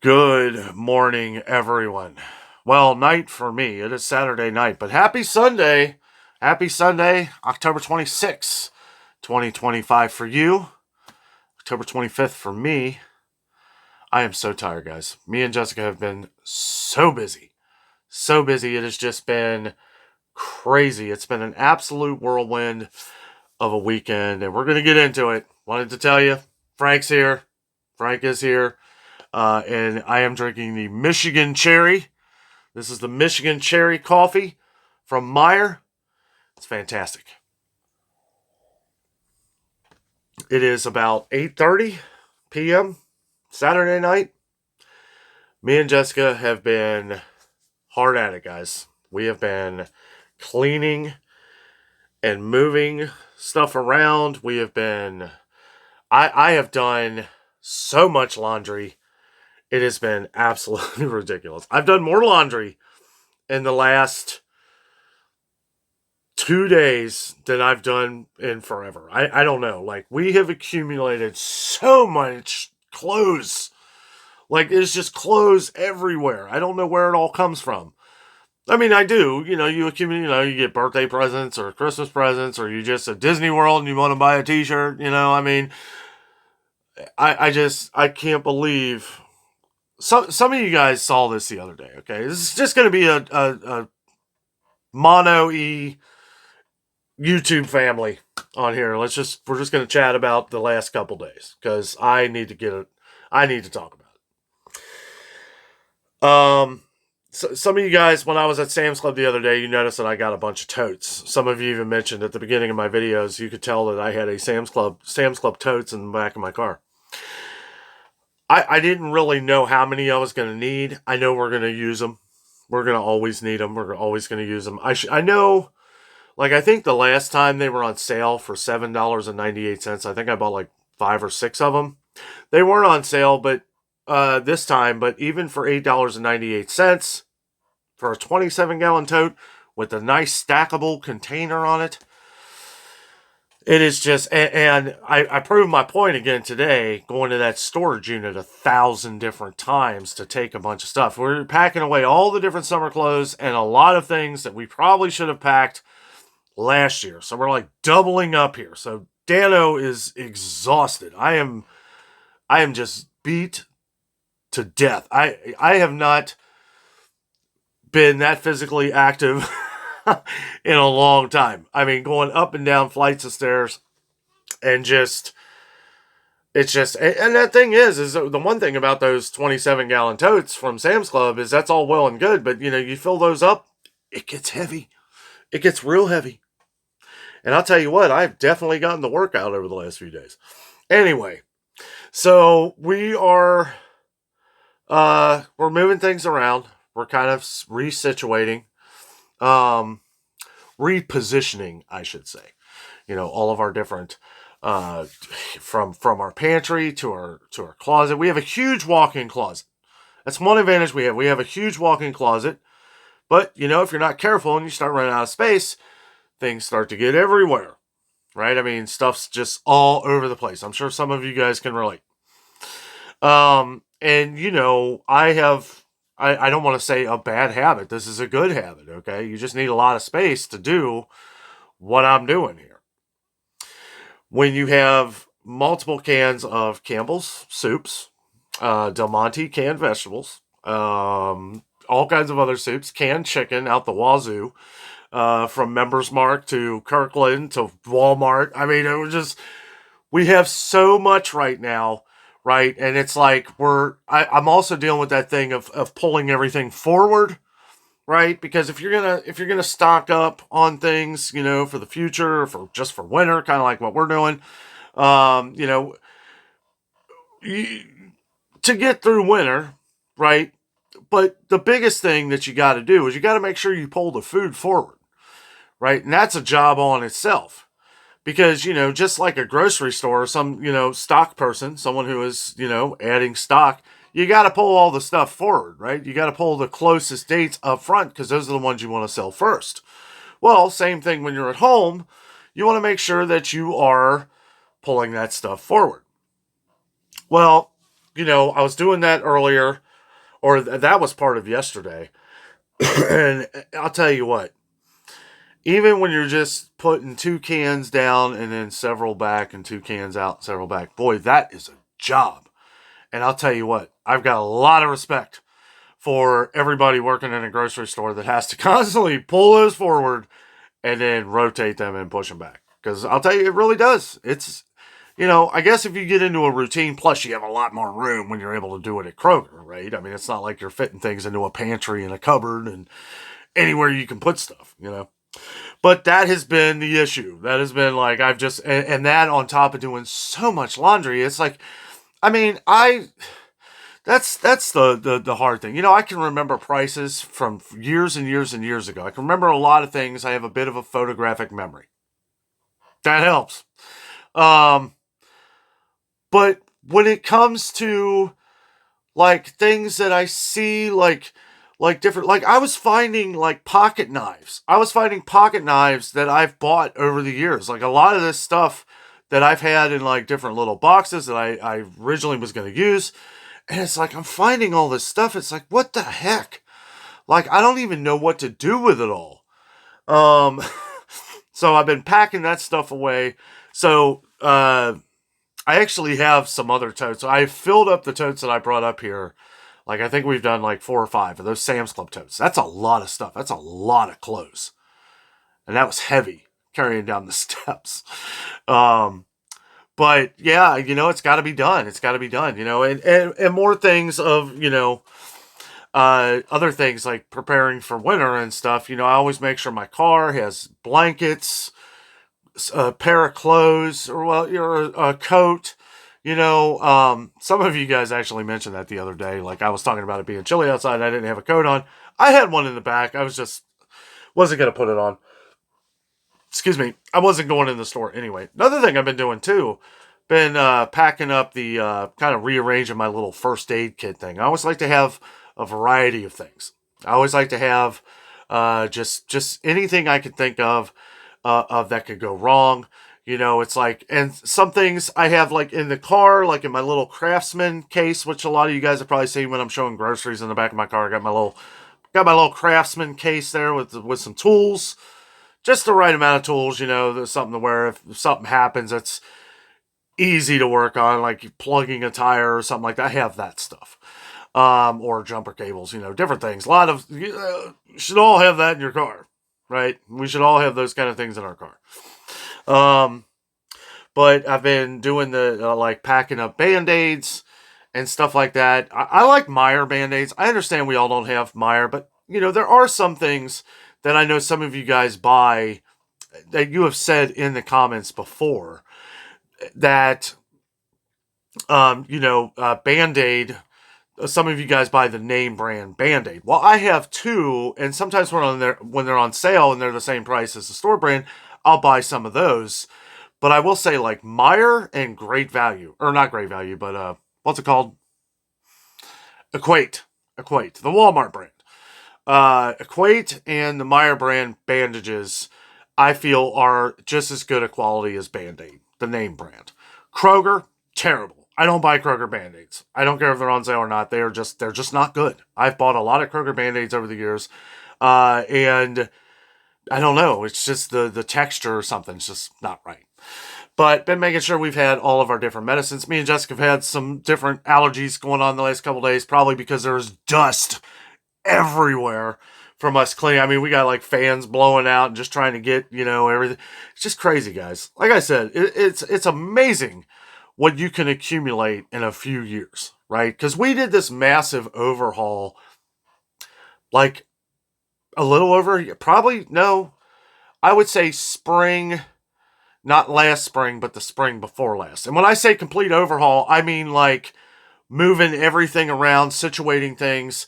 Good morning, everyone. Well, night for me. It is Saturday night, but happy Sunday. Happy Sunday, October 26th, 2025 for you. October 25th for me. I am so tired, guys. Me and Jessica have been so busy. So busy. It has just been crazy. It's been an absolute whirlwind of a weekend, and we're going to get into it. Wanted to tell you, Frank's here. Frank is here. And I am drinking the Michigan Cherry. This is the Michigan Cherry coffee from Meyer. It's fantastic. It is about 8:30 p.m. Saturday night. Me and Jessica have been hard at it, guys. We have been cleaning and moving stuff around. We have been... I have done so much laundry. It has been absolutely ridiculous. I've done more laundry in the last 2 days than I've done in forever. I don't know. Like, we have accumulated so much clothes. Like, there's just clothes everywhere. I don't know where it all comes from. I mean, I do. You accumulate, you get birthday presents or Christmas presents, or you just at Disney World and you want to buy a t-shirt, I mean, I can't believe... Some of you guys saw this the other day, okay? This is just going to be a mono-e YouTube family on here. We're just going to chat about the last couple days because I need to talk about it. So some of you guys, when I was at Sam's Club the other day, you noticed that I got a bunch of totes. Some of you even mentioned at the beginning of my videos, you could tell that I had a Sam's Club totes in the back of my car. I didn't really know how many I was going to need. I know we're going to use them. We're going to always need them. We're always going to use them. I know, like, I think the last time they were on sale for $7.98, I think I bought like 5 or 6 of them. They weren't on sale, but this time, but even for $8.98 for a 27-gallon tote with a nice stackable container on it, it is just, and I proved my point again today, going to that storage unit 1,000 different times to take a bunch of stuff. We're packing away all the different summer clothes and a lot of things that we probably should have packed last year. So we're like doubling up here. So Danno is exhausted. I am just beat to death. I have not been that physically active in a long time. I mean, going up and down flights of stairs and and that thing is the one thing about those 27-gallon totes from Sam's Club is that's all well and good, but you fill those up, it gets heavy. It gets real heavy. And I'll tell you what, I've definitely gotten the workout over the last few days. Anyway, so we are, we're moving things around. We're kind of resituating. Repositioning, I should say. All of our different from our pantry to our closet. We have a huge walk-in closet. That's one advantage we have. We have a huge walk-in closet. But if you're not careful and you start running out of space, things start to get everywhere. Right? I mean, stuff's just all over the place. I'm sure some of you guys can relate. And I don't want to say a bad habit. This is a good habit, okay? You just need a lot of space to do what I'm doing here. When you have multiple cans of Campbell's soups, Del Monte canned vegetables, all kinds of other soups, canned chicken out the wazoo, from Members Mark to Kirkland to Walmart. I mean, we have so much right now. Right, and it's like I'm also dealing with that thing of pulling everything forward, right? Because if you're gonna stock up on things, for the future, or for winter, kind of like what we're doing, to get through winter, right? But the biggest thing that you got to do is you got to make sure you pull the food forward, right? And that's a job on itself. Because, just like a grocery store, some, stock person, someone who is, adding stock, you got to pull all the stuff forward, right? You got to pull the closest dates up front because those are the ones you want to sell first. Well, same thing when you're at home. You want to make sure that you are pulling that stuff forward. Well, I was doing that earlier or that was part of yesterday. And I'll tell you what, even when you're just putting 2 cans down and then several back and 2 cans out, several back, boy, that is a job. And I'll tell you what, I've got a lot of respect for everybody working in a grocery store that has to constantly pull those forward and then rotate them and push them back. Because I'll tell you, it really does. It's, I guess if you get into a routine, plus you have a lot more room when you're able to do it at Kroger, right? I mean, it's not like you're fitting things into a pantry and a cupboard and anywhere you can put stuff. But that has been the issue. That has been like, I've just, and that on top of doing so much laundry, it's like, I mean, that's the hard thing. I can remember prices from years and years and years ago. I can remember a lot of things. I have a bit of a photographic memory. That helps. But when it comes to like things that I see, like different, like I was finding like pocket knives. I was finding pocket knives that I've bought over the years. Like a lot of this stuff that I've had in like different little boxes that I originally was going to use. And it's like, I'm finding all this stuff. It's like, what the heck? Like, I don't even know what to do with it all. So I've been packing that stuff away. So, I actually have some other totes. So I filled up the totes that I brought up here. Like, I think we've done like 4 or 5 of those Sam's Club totes. That's a lot of stuff. That's a lot of clothes. And that was heavy, carrying down the steps. But yeah, it's got to be done. It's got to be done, and more things of, other things like preparing for winter and stuff. I always make sure my car has blankets, a pair of clothes, or a coat. Some of you guys actually mentioned that the other day. Like I was talking about it being chilly outside and I didn't have a coat on. I had one in the back. I wasn't going to put it on. Excuse me. I wasn't going in the store anyway. Another thing I've been doing too, been packing up the kind of rearranging my little first aid kit thing. I always like to have a variety of things. I always like to have just anything I could think of that could go wrong. It's like, and some things I have like in the car, like in my little Craftsman case, which a lot of you guys have probably seen when I'm showing groceries in the back of my car. I got my little Craftsman case there with some tools, just the right amount of tools. There's something to where if something happens, it's easy to work on, like plugging a tire or something like that. I have that stuff. Or jumper cables, different things. A lot of, you should all have that in your car, right? We should all have those kind of things in our car. But I've been doing the, like packing up Band-Aids and stuff like that. I like Meyer Band-Aids. I understand we all don't have Meyer, but there are some things that I know some of you guys buy that you have said in the comments before that, Band-Aid, some of you guys buy the name brand Band-Aid. Well, I have 2, and sometimes when they're on sale and they're the same price as the store brand, I'll buy some of those. But I will say, like, Meyer and Great Value, or not Great Value, but what's it called? Equate, the Walmart brand. Equate and the Meyer brand bandages, I feel, are just as good a quality as Band-Aid, the name brand. Kroger, terrible. I don't buy Kroger Band-Aids. I don't care if they're on sale or not. They're just not good. I've bought a lot of Kroger Band-Aids over the years, and I don't know. It's just the texture or something's just not right. But been making sure we've had all of our different medicines. Me and Jessica have had some different allergies going on the last couple days, probably because there's dust everywhere from us cleaning. I mean, we got like fans blowing out and just trying to get, everything. It's just crazy, guys. Like I said, it's amazing what you can accumulate in a few years, right? Because we did this massive overhaul, like a little over, probably, no, I would say spring, not last spring, but the spring before last. And when I say complete overhaul, I mean like moving everything around, situating things,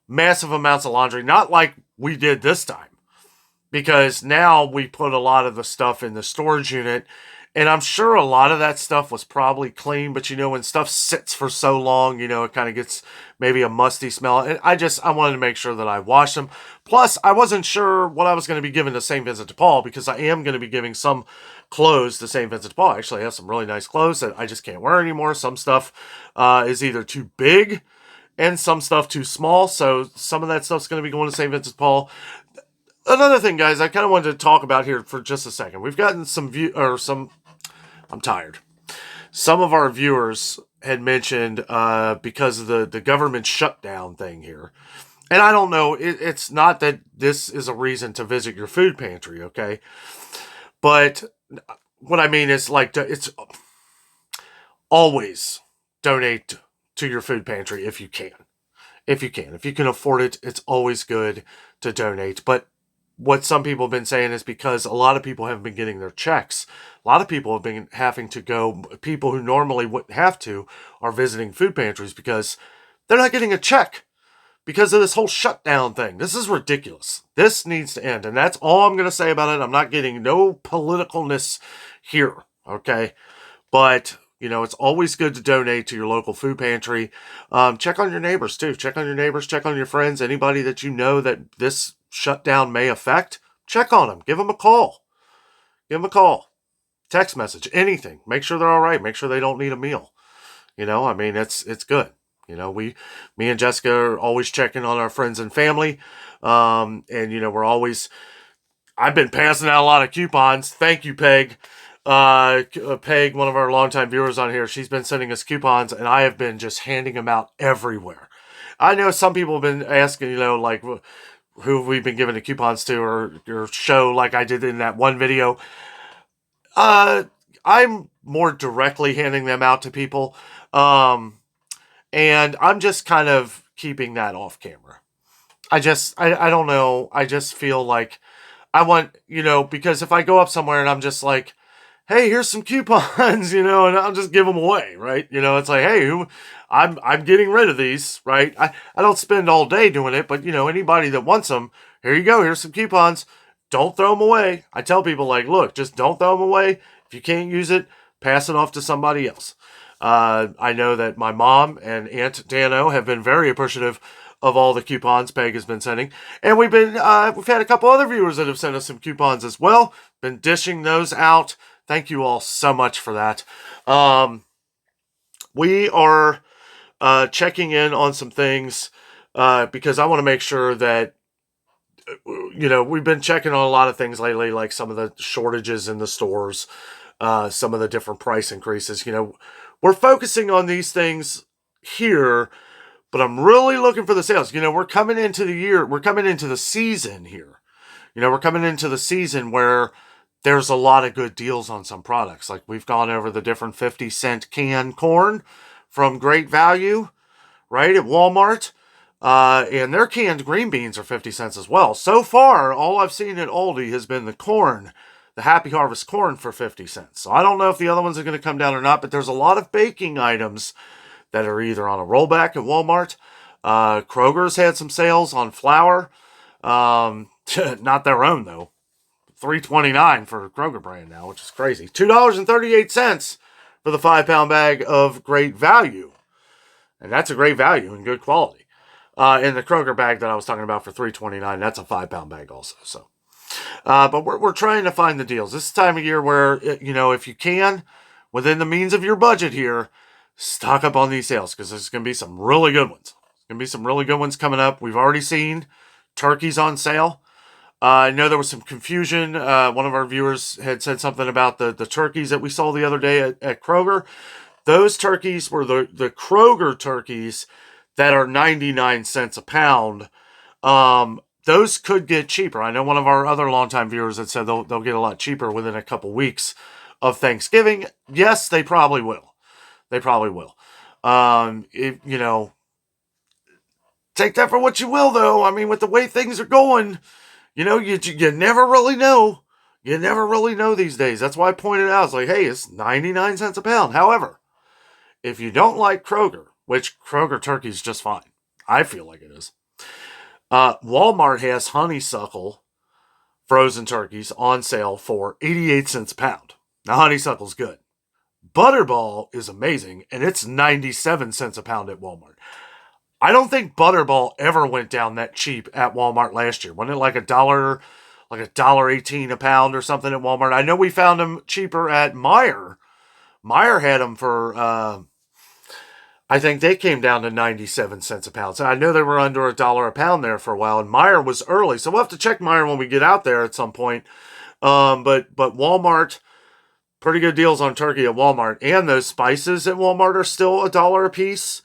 massive amounts of laundry, not like we did this time. Because now we put a lot of the stuff in the storage unit, and I'm sure a lot of that stuff was probably clean, but when stuff sits for so long, it kind of gets maybe a musty smell. And I wanted to make sure that I washed them. Plus, I wasn't sure what I was going to be giving to St. Vincent de Paul, because I am going to be giving some clothes to St. Vincent de Paul. Actually, I have some really nice clothes that I just can't wear anymore. Some stuff is either too big and some stuff too small. So some of that stuff's going to be going to St. Vincent Paul. Another thing, guys, I kind of wanted to talk about here for just a second. We've gotten I'm tired. Some of our viewers had mentioned because of the government shutdown thing here. And I don't know, it's not that this is a reason to visit your food pantry, okay? But what I mean is, like, it's always donate to your food pantry if you can. If you can. If you can afford it, it's always good to donate. But what some people have been saying is because a lot of people haven't been getting their checks. A lot of people have been having to go, people who normally wouldn't have to are visiting food pantries because they're not getting a check because of this whole shutdown thing. This is ridiculous. This needs to end. And that's all I'm going to say about it. I'm not getting no politicalness here, okay? But, you know, it's always good to donate to your local food pantry. Check on your neighbors, too. Check on your neighbors. Check on your friends. Anybody that you know that this shutdown may affect, check on them. Give them a call. Give them a call. Text message. Anything. Make sure they're all right. Make sure they don't need a meal. You know, I mean, it's good. You know, me and Jessica are always checking on our friends and family. And, you know, I've been passing out a lot of coupons. Thank you, Peg. Peg, one of our longtime viewers on here, she's been sending us coupons, and I have been just handing them out everywhere. I know some people have been asking, you know, like, who we've been giving the coupons to, or show like I did in that one video. I'm more directly handing them out to people. And I'm just kind of keeping that off camera. I don't know. I just feel like I want, you know, because if I go up somewhere and I'm just like, hey, here's some coupons, you know, and I'll just give them away, right? You know, it's like, hey, I'm getting rid of these, right? I don't spend all day doing it, but, you know, anybody that wants them, here you go, here's some coupons. Don't throw them away. I tell people, like, look, just don't throw them away. If you can't use it, pass it off to somebody else. I know that my mom and Aunt Danno have been very appreciative of all the coupons Peg has been sending. And we've had a couple other viewers that have sent us some coupons as well. Been dishing those out. Thank you all so much for that. We are checking in on some things because I want to make sure that, you know, we've been checking on a lot of things lately, like some of the shortages in the stores, some of the different price increases. You know, we're focusing on these things here, but I'm really looking for the sales. You know, we're coming into the season here. You know, we're coming into the season where there's a lot of good deals on some products. Like we've gone over the different 50-cent canned corn from Great Value, right, at Walmart. And their canned green beans are 50 cents as well. So far, all I've seen at Aldi has been the corn, the Happy Harvest corn for 50 cents. So I don't know if the other ones are going to come down or not, but there's a lot of baking items that are either on a rollback at Walmart. Kroger's had some sales on flour. Not their own, though. $3.29 for Kroger brand now, which is crazy. $2.38 for the 5-pound bag of Great Value. And that's a great value and good quality. And the Kroger bag that I was talking about for $3.29, that's a 5-pound bag also. So, but we're trying to find the deals. This is the time of year where, you know, if you can, within the means of your budget here, stock up on these sales because there's going to be some really good ones. There's going to be some really good ones coming up. We've already seen turkeys on sale. I know there was some confusion. One of our viewers had said something about the turkeys that we saw the other day at Kroger. Those turkeys were the Kroger turkeys that are 99 cents a pound. Those could get cheaper. I know one of our other longtime viewers had said they'll get a lot cheaper within a couple weeks of Thanksgiving. Yes, they probably will. They probably will. You know, take that for what you will, though. I mean, with the way things are going, you know, you never really know. You never really know these days. That's why I pointed out. It's like, hey, it's 99 cents a pound. However, if you don't like Kroger, which Kroger turkey is just fine. I feel like it is. Walmart has honeysuckle frozen turkeys on sale for 88 cents a pound. Now, honeysuckle's good. Butterball is amazing, and it's 97 cents a pound at Walmart. I don't think Butterball ever went down that cheap at Walmart last year. Wasn't it like $1.18 a pound or something at Walmart? I know we found them cheaper at Meijer. Meijer had them for I think they came down to 97 cents a pound. So I know they were under $1 a pound there for a while, and Meijer was early. So we'll have to check Meijer when we get out there at some point. But Walmart, pretty good deals on turkey at Walmart. And those spices at Walmart are still $1 a piece.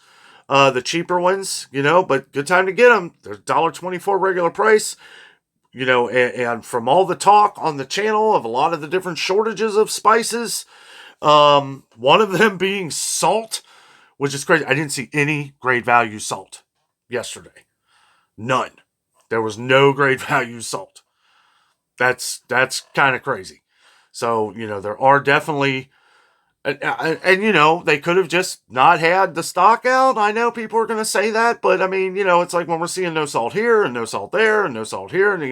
The cheaper ones, but good time to get them. They're $1.24 regular price. And from all the talk on the channel of a lot of the different shortages of spices, one of them being salt, which is crazy. I didn't see any great value salt yesterday. None. There was no great value salt. That's kind of crazy. So, there are definitely, and they could have just not had the stock out. I know people are going to say that, but I mean, it's like when we're seeing no salt here and no salt there and no salt here. And,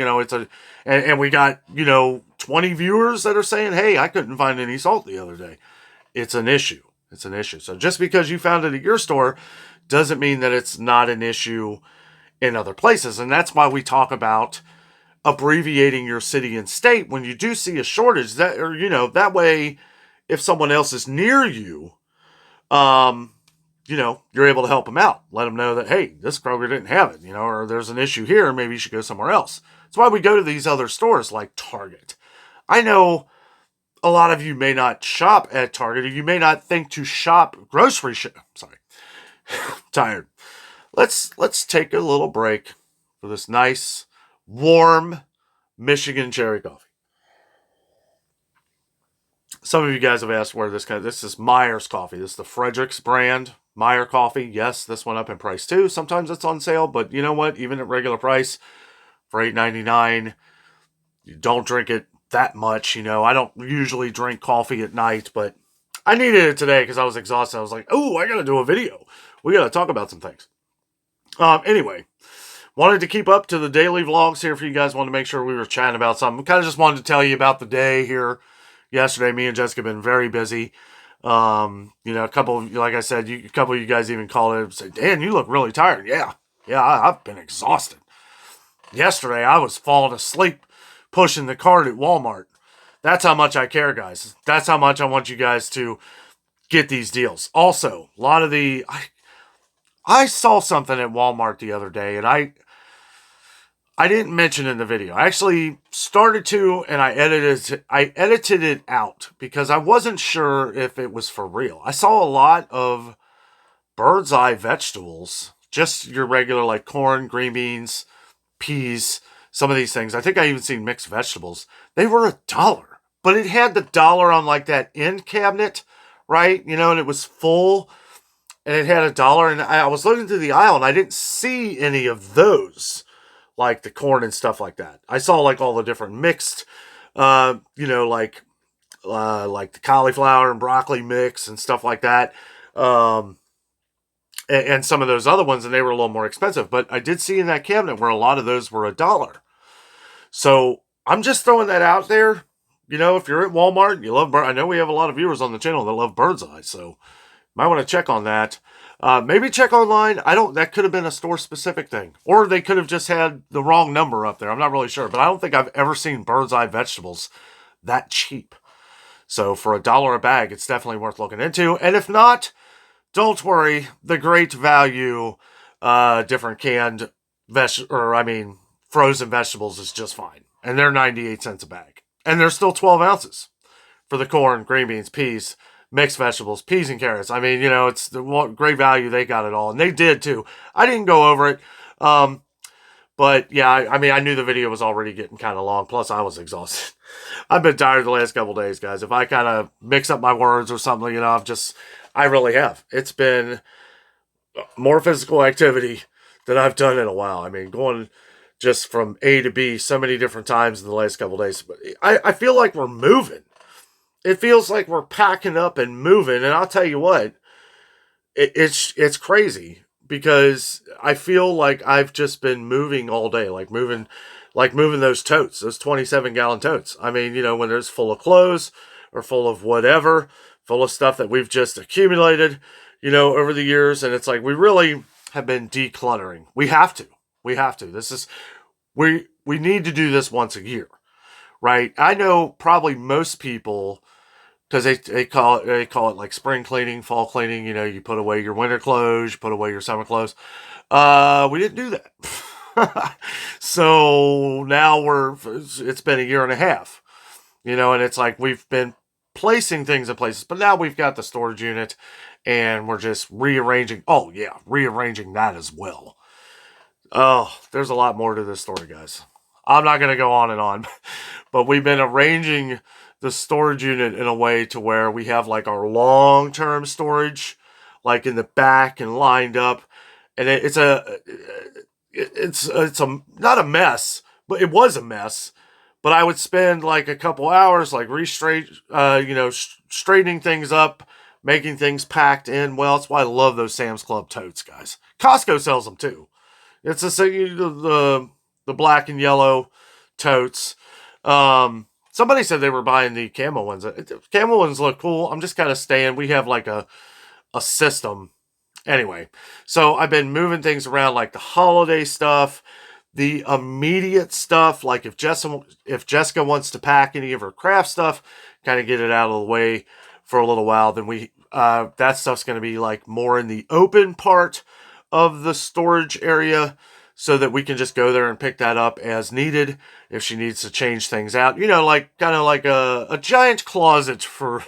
and we got, 20 viewers that are saying, hey, I couldn't find any salt the other day. It's an issue. It's an issue. So just because you found it at your store doesn't mean that it's not an issue in other places. And that's why we talk about abbreviating your city and state when you do see a shortage. That way, if someone else is near you, you're able to help them out. Let them know that, hey, this Kroger didn't have it, or there's an issue here. Maybe you should go somewhere else. That's why we go to these other stores like Target. I know a lot of you may not shop at Target, or you may not think to shop grocery shop. Sorry, tired. Let's take a little break for this nice, warm Michigan cherry coffee. Some of you guys have asked where this is Meijer's coffee. This is the Fredericks brand Meijer coffee. Yes, this went up in price too. Sometimes it's on sale, but you know what? Even at regular price for $8.99, you don't drink it that much. I don't usually drink coffee at night, but I needed it today because I was exhausted. I was like, oh, I got to do a video. We got to talk about some things. Anyway, wanted to keep up to the daily vlogs here for you guys. Wanted to make sure we were chatting about something. Kind of just wanted to tell you about the day here. Yesterday, me and Jessica have been very busy. A couple of, like I said, a couple of you guys even called in and said, Dan, you look really tired. Yeah, I've been exhausted. Yesterday, I was falling asleep pushing the cart at Walmart. That's how much I care, guys. That's how much I want you guys to get these deals. Also, a lot of I saw something at Walmart the other day, and I didn't mention in the video. I actually started to, and I edited it out because I wasn't sure if it was for real. I saw a lot of bird's eye vegetables, just your regular like corn, green beans, peas, some of these things. I think I even seen mixed vegetables. They were $1, but it had the dollar on like that end cabinet, right? And it was full, and it had $1. And I was looking through the aisle, and I didn't see any of those, like the corn and stuff like that. I saw like all the different mixed, like the cauliflower and broccoli mix and stuff like that. And some of those other ones, and they were a little more expensive. But I did see in that cabinet where a lot of those were $1. So I'm just throwing that out there. If you're at Walmart, you love I know we have a lot of viewers on the channel that love bird's eye, so might want to check on that. Maybe check online. That could have been a store specific thing, or they could have just had the wrong number up there. I'm not really sure, but I don't think I've ever seen bird's eye vegetables that cheap. So for $1 a bag, it's definitely worth looking into. And if not, don't worry. The great value, different canned frozen vegetables is just fine. And they're 98 cents a bag. And they're still 12 ounces for the corn, green beans, peas, mixed vegetables, peas and carrots. It's the great value. They got it all. And they did too. I didn't go over it. But yeah, I knew the video was already getting kind of long. Plus I was exhausted. I've been tired the last couple days, guys. If I kind of mix up my words or something, I really have. It's been more physical activity than I've done in a while. Going just from A to B so many different times in the last couple days. But I feel like we're moving. It feels like we're packing up and moving. And I'll tell you what, it's crazy because I feel like I've just been moving all day, like moving those totes, those 27-gallon totes. When there's full of clothes or full of whatever, full of stuff that we've just accumulated, over the years. And it's like, we really have been decluttering. We have to. We need to do this once a year, right? I know probably most people because they call it like spring cleaning, fall cleaning. You know, you put away your winter clothes, you put away your summer clothes. We didn't do that. So now it's been a year and a half, you know, and it's like we've been placing things in places, but now we've got the storage unit and we're just rearranging. Oh, yeah, rearranging that as well. Oh, there's a lot more to this story, guys. I'm not going to go on and on, but we've been arranging the storage unit in a way to where we have like our long-term storage, like in the back and lined up, and it's a not a mess, but it was a mess. But I would spend like a couple hours like straightening things up, making things packed in. Well, that's why I love those Sam's Club totes, guys. Costco sells them too. It's the black and yellow totes. Somebody said they were buying the camo ones. Camo ones look cool. I'm just kind of staying. We have like a system. Anyway, so I've been moving things around, like the holiday stuff, the immediate stuff. Like if Jessica wants to pack any of her craft stuff, kind of get it out of the way for a little while, then that stuff's going to be like more in the open part of the storage area, so that we can just go there and pick that up as needed if she needs to change things out. You know, like kind of like a giant closet for,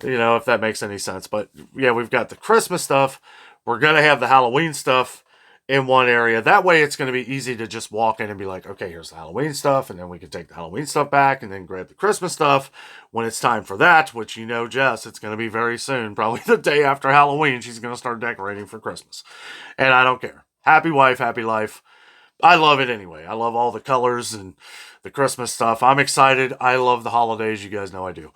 you know, if that makes any sense. But yeah, we've got the Christmas stuff. We're going to have the Halloween stuff in one area. That way it's going to be easy to just walk in and be like, okay, here's the Halloween stuff. And then we can take the Halloween stuff back and then grab the Christmas stuff when it's time for that, which, you know, Jess, it's going to be very soon. Probably the day after Halloween, she's going to start decorating for Christmas. And I don't care. Happy wife, happy life. I love it anyway. I love all the colors and the Christmas stuff. I'm excited. I love the holidays. You guys know I do.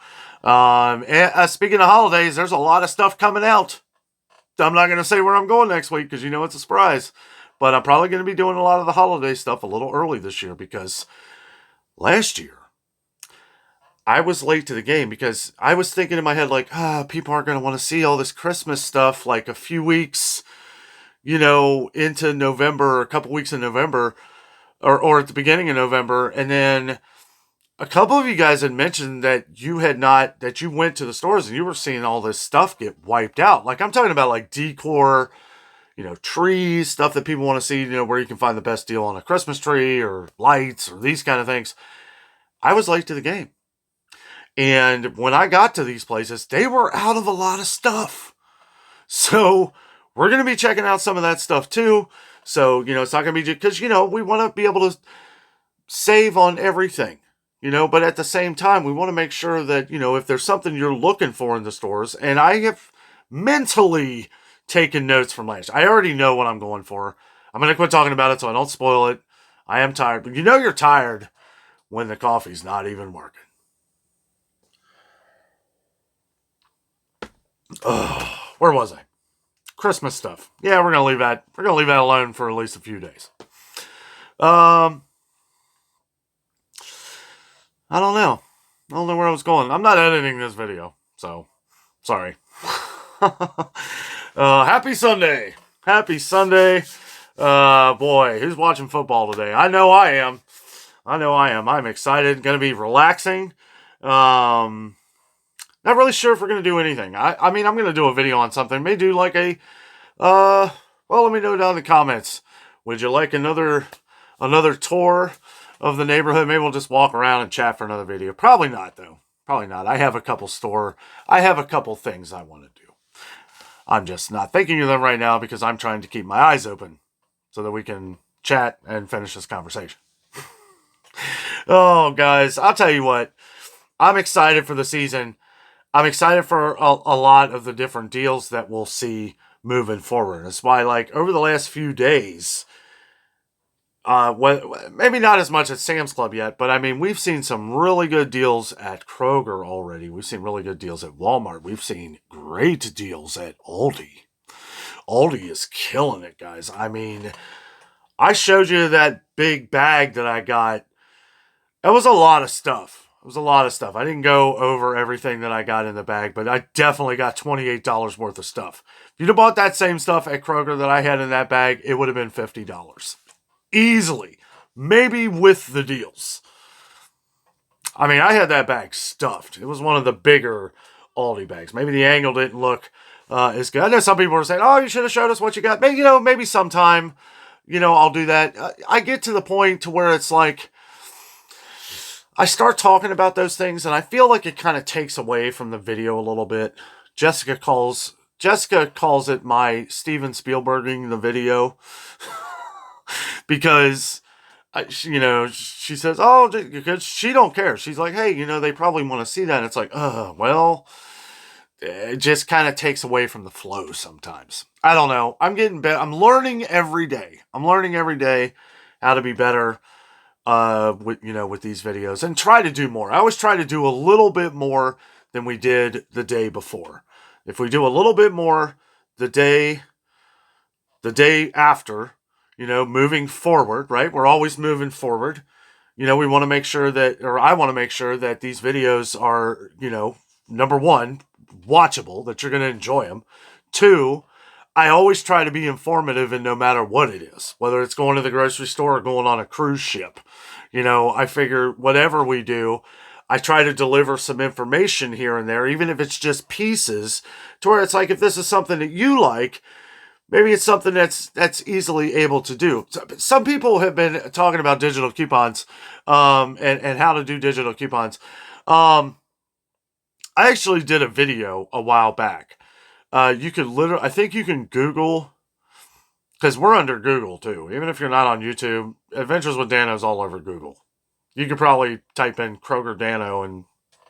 Speaking of holidays, there's a lot of stuff coming out. I'm not going to say where I'm going next week because you know it's a surprise. But I'm probably going to be doing a lot of the holiday stuff a little early this year, because last year I was late to the game because I was thinking in my head like, people aren't going to want to see all this Christmas stuff like a few weeks, you know, into November, a couple weeks in November, or at the beginning of November. And then a couple of you guys had mentioned that you went to the stores and you were seeing all this stuff get wiped out. Like I'm talking about like decor, you know, trees, stuff that people want to see, you know, where you can find the best deal on a Christmas tree or lights or these kind of things. I was late to the game. And when I got to these places, they were out of a lot of stuff. So we're going to be checking out some of that stuff too. So, you know, it's not going to be just because, you know, we want to be able to save on everything, you know, but at the same time, we want to make sure that, you know, if there's something you're looking for in the stores, and I have mentally taken notes from last year. I already know what I'm going for. I'm going to quit talking about it so I don't spoil it. I am tired, but you know you're tired when the coffee's not even working. Oh, where was I? Christmas stuff. Yeah, we're gonna leave that. We're gonna leave that alone for at least a few days. I don't know. I don't know where I was going. I'm not editing this video, so sorry. Happy Sunday. Happy Sunday. Boy, who's watching football today? I know I am. I'm excited. Gonna be relaxing. Not really sure if we're gonna do anything. I mean, I'm gonna do a video on something. May do like a well, let me know down in the comments. Would you like another tour of the neighborhood? Maybe we'll just walk around and chat for another video. Probably not, though. Probably not. I have a couple things I want to do. I'm just not thinking of them right now because I'm trying to keep my eyes open so that we can chat and finish this conversation. Oh, guys, I'll tell you what. I'm excited for the season. I'm excited for a lot of the different deals that we'll see moving forward. That's why, like, over the last few days, maybe not as much at Sam's Club yet, but I mean, we've seen some really good deals at Kroger already. We've seen really good deals at Walmart. We've seen great deals at Aldi. Aldi is killing it, guys. I mean, I showed you that big bag that I got. That was a lot of stuff. I didn't go over everything that I got in the bag, but I definitely got $28 worth of stuff. If you'd have bought that same stuff at Kroger that I had in that bag, it would have been $50. Easily. Maybe with the deals. I mean, I had that bag stuffed. It was one of the bigger Aldi bags. Maybe the angle didn't look as good. I know some people were saying, "Oh, you should have showed us what you got." Maybe, maybe sometime, I'll do that. I get to the point to where it's like I start talking about those things, and I feel like it kind of takes away from the video a little bit. Jessica calls it my Steven Spielberging the video because she says, "Oh," because she don't care. She's like, "Hey, they probably want to see that." And it's like, well, it just kind of takes away from the flow sometimes. I don't know. I'm getting better. I'm learning every day. How to be better with these videos and try to do more. I always try to do a little bit more than we did the day before. If we do a little bit more the day after, moving forward, right? We're always moving forward. We want to make sure that, or I want to make sure that these videos are, number one, watchable, that you're going to enjoy them. Two, I always try to be informative, and no matter what it is, whether it's going to the grocery store or going on a cruise ship, I figure whatever we do, I try to deliver some information here and there, even if it's just pieces, to where it's like, if this is something that you like, maybe it's something that's easily able to do. Some people have been talking about digital coupons, and how to do digital coupons. I actually did a video a while back. You could I think you can Google, because we're under Google too. Even if you're not on YouTube, Adventures with Danno is all over Google. You could probably type in Kroger Danno and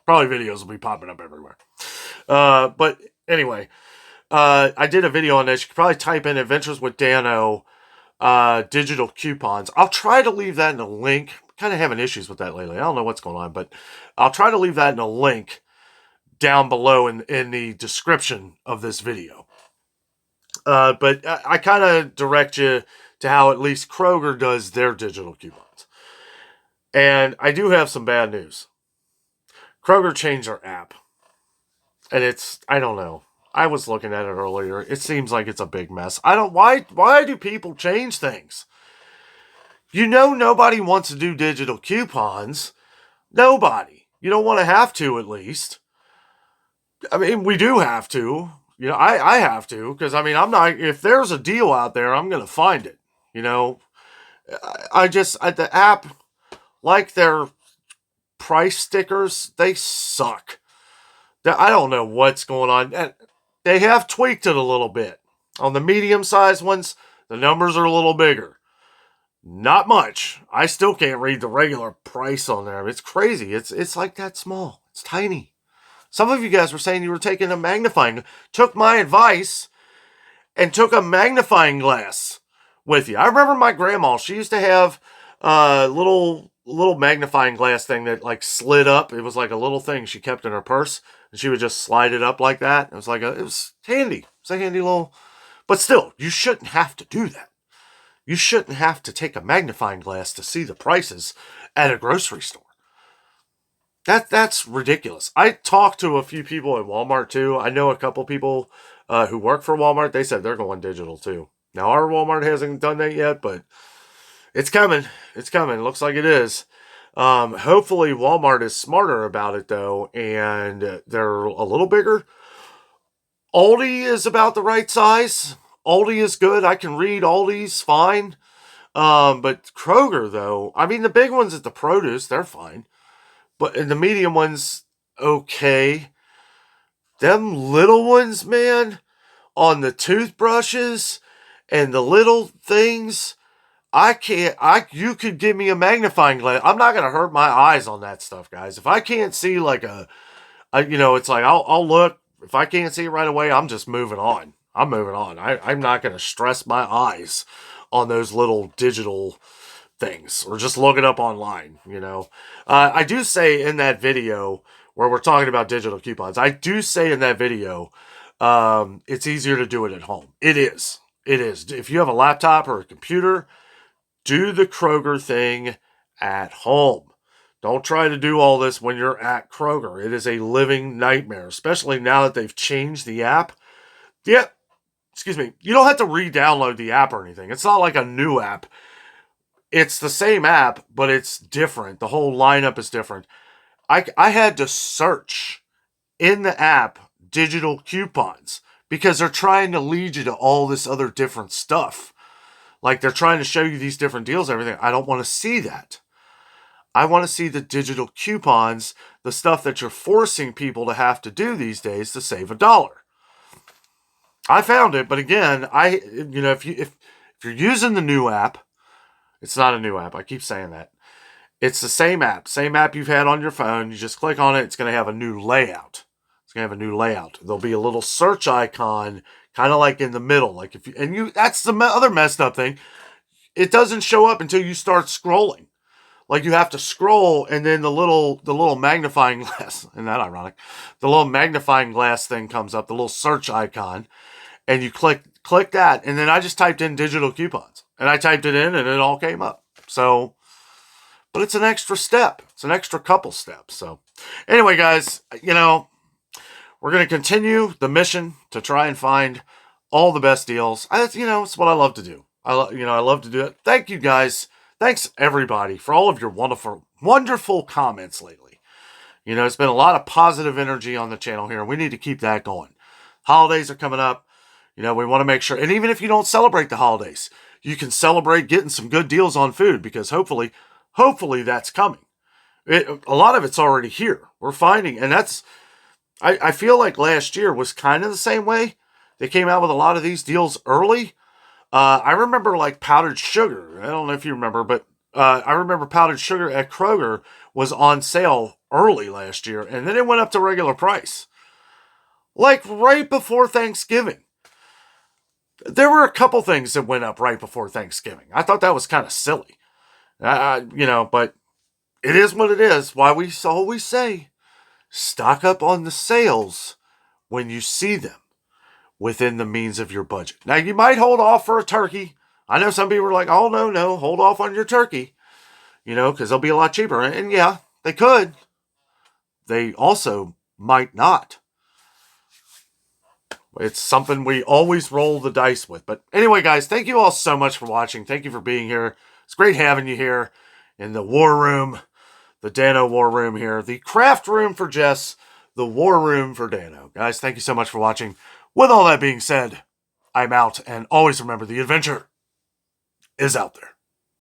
probably videos will be popping up everywhere. But anyway, I did a video on this. You could probably type in Adventures with Danno digital coupons. I'll try to leave that in a link. Kind of having issues with that lately. I don't know what's going on, but I'll try to leave that in a link down below in the description of this video. But I kind of direct you to how at least Kroger does their digital coupons. And I do have some bad news. Kroger changed their app. And I don't know. I was looking at it earlier. It seems like it's a big mess. Why do people change things? Nobody wants to do digital coupons. Nobody. You don't want to have to, at least. I mean, we do have to. I have to, because I'm not, if there's a deal out there, I'm going to find it. The app, like their price stickers, they suck. I don't know what's going on. They have tweaked it a little bit. On the medium-sized ones, the numbers are a little bigger. Not much. I still can't read the regular price on there. It's crazy. It's like that small. It's tiny. Some of you guys were saying you were taking took my advice and took a magnifying glass with you. I remember my grandma, she used to have a little magnifying glass thing that like slid up. It was like a little thing she kept in her purse, and she would just slide it up like that. It was handy. It was a handy little, but still, you shouldn't have to do that. You shouldn't have to take a magnifying glass to see the prices at a grocery store. That's ridiculous. I talked to a few people at Walmart too. I know a couple people who work for Walmart. They said they're going digital too. Now our Walmart hasn't done that yet, but it's coming. It's coming. It looks like it is. Hopefully Walmart is smarter about it though, and they're a little bigger. Aldi is about the right size. Aldi is good. I can read Aldi's fine. But Kroger though, the big ones at the produce, they're fine. But in the medium ones, okay. Them little ones, man, on the toothbrushes and the little things, you could give me a magnifying glass. I'm not going to hurt my eyes on that stuff, guys. If I can't see like it's like, I'll look. If I can't see it right away, I'm just moving on. I'm moving on. I'm not going to stress my eyes on those little digital things or just look it up online. I do say in that video where we're talking about digital coupons, I do say in that video, it's easier to do it at home. It is. If you have a laptop or a computer, do the Kroger thing at home. Don't try to do all this when you're at Kroger. It is a living nightmare, especially now that they've changed the app. Yeah, excuse me. You don't have to re-download the app or anything. It's not like a new app. It's the same app, but it's different. The whole lineup is different. I had to search in the app digital coupons because they're trying to lead you to all this other different stuff. Like they're trying to show you these different deals, everything. I don't want to see that. I want to see the digital coupons, the stuff that you're forcing people to have to do these days to save $1. I found it, but again, if you're using the new app, it's not a new app. I keep saying that. It's the same app you've had on your phone. You just click on it. It's going to have a new layout. It's going to have a new layout. There'll be a little search icon, kind of like in the middle. Like that's the other messed up thing. It doesn't show up until you start scrolling. Like you have to scroll, and then the little magnifying glass, isn't that ironic? The little magnifying glass thing comes up, the little search icon, and you click that, and then I just typed in digital coupons, and I typed it in, and it all came up. So, but it's an extra step. It's an extra couple steps. So, anyway, guys, we're going to continue the mission to try and find all the best deals. It's what I love to do. I love to do it. Thank you, guys. Thanks, everybody, for all of your wonderful comments lately. It's been a lot of positive energy on the channel here. We need to keep that going. Holidays are coming up. We want to make sure, and even if you don't celebrate the holidays, you can celebrate getting some good deals on food because hopefully that's coming. A lot of it's already here. We're finding, and I feel like last year was kind of the same way. They came out with a lot of these deals early. I remember like powdered sugar. I don't know if you remember, but I remember powdered sugar at Kroger was on sale early last year, and then it went up to regular price. Like right before Thanksgiving. There were a couple things that went up right before Thanksgiving. I thought that was kind of silly. But it is what it is. Why we always say, stock up on the sales when you see them within the means of your budget. Now, you might hold off for a turkey. I know some people are like, oh, no, hold off on your turkey, because they'll be a lot cheaper. And yeah, they could. They also might not. It's something we always roll the dice with. But anyway, guys, thank you all so much for watching. Thank you for being here. It's great having you here in the war room, the Danno war room here, the craft room for Jess, the war room for Danno. Guys, thank you so much for watching. With all that being said, I'm out, and always remember the adventure is out there.